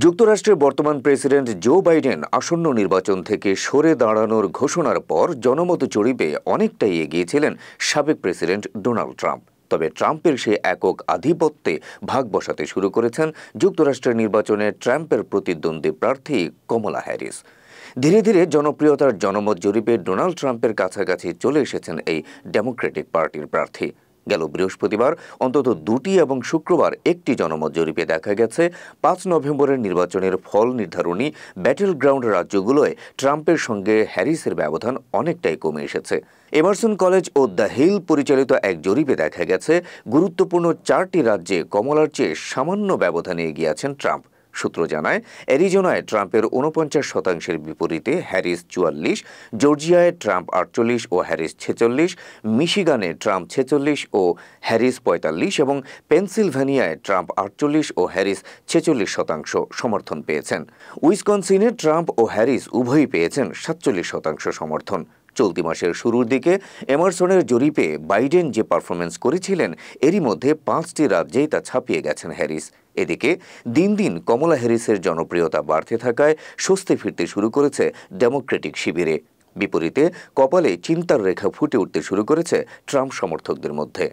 যুক্তরাষ্ট্রের বর্তমান president Joe Biden আসন্ন নির্বাচন থেকে সরে দাঁড়ানোর ঘোষণার পর জনমত জরিপে অনেকটাই এগিয়েছিলেন সাবেক প্রেসিডেন্ট ডোনাল্ড ট্রাম্প। তবে ট্রাম্পের সে একক আধিপত্যে ভাগ বসাতে শুরু করেছেন যুক্তরাষ্ট্রের নির্বাচনে ট্রাম্পের প্রতিদ্বন্দ্বী প্রার্থী কমলা হ্যারিস। ধীরে ধীরে জনপ্রিয়তার জনমত জরিপে ডোনাল্ড ট্রাম্পের কাছাকাছি চলে এসেছেন এই ডেমোক্রেটিক পার্টির প্রার্থী। গেল বৃহস্পতিবার অন্তত দুটি এবং শুক্রবার একটি জনমত জরিপে দেখা গেছে ৫ নভেম্বরের নির্বাচনের ফল নির্ধারণী ব্যাটেল গ্রাউন্ড রাজ্যগুলোয় ট্রাম্পের সঙ্গে হ্যারিসের ব্যবধান অনেকটাই কমে এসেছে। এমারসন কলেজ ও দ্য হিল পরিচালিত এক জরিপে দেখা গেছে গুরুত্বপূর্ণ ৪টি রাজ্যে কমলার চেয়ে সামান্য ব্যবধানে এগিয়ে আছেন ট্রাম্প। সূত্র জানায়, অ্যারিজোনায় ট্রাম্পের ৪৯%-এর বিপরীতে হ্যারিস ৪৪, জর্জিয়ায় ট্রাম্প ৪৮ ও হ্যারিস ৪৬, মিশিগানে ট্রাম্প ৪৬ ও হ্যারিস ৪৫ এবং পেনসিলভেনিয়ায় ট্রাম্প ৪৮ ও হ্যারিস ৪৬% সমর্থন পেয়েছেন। উইসকনসিনে ট্রাম্প ও হ্যারিস উভয়ই পেয়েছেন ৪৭% সমর্থন। চলতি মাসের শুরুর দিকে এমারসনের জরিপে বাইডেন যে পারফরমেন্স করেছিলেন এরই মধ্যে ৫টি রাজ্যেই তা ছাপিয়ে গেছেন হ্যারিস। এদিকে দিন দিন কমলা হ্যারিসের জনপ্রিয়তা বাড়তে থাকায় স্বস্তি ফিরতে শুরু করেছে ডেমোক্রেটিক শিবিরে। বিপরীতে কপালে চিন্তার রেখা ফুটে উঠতে শুরু করেছে ট্রাম্প সমর্থকদের মধ্যে।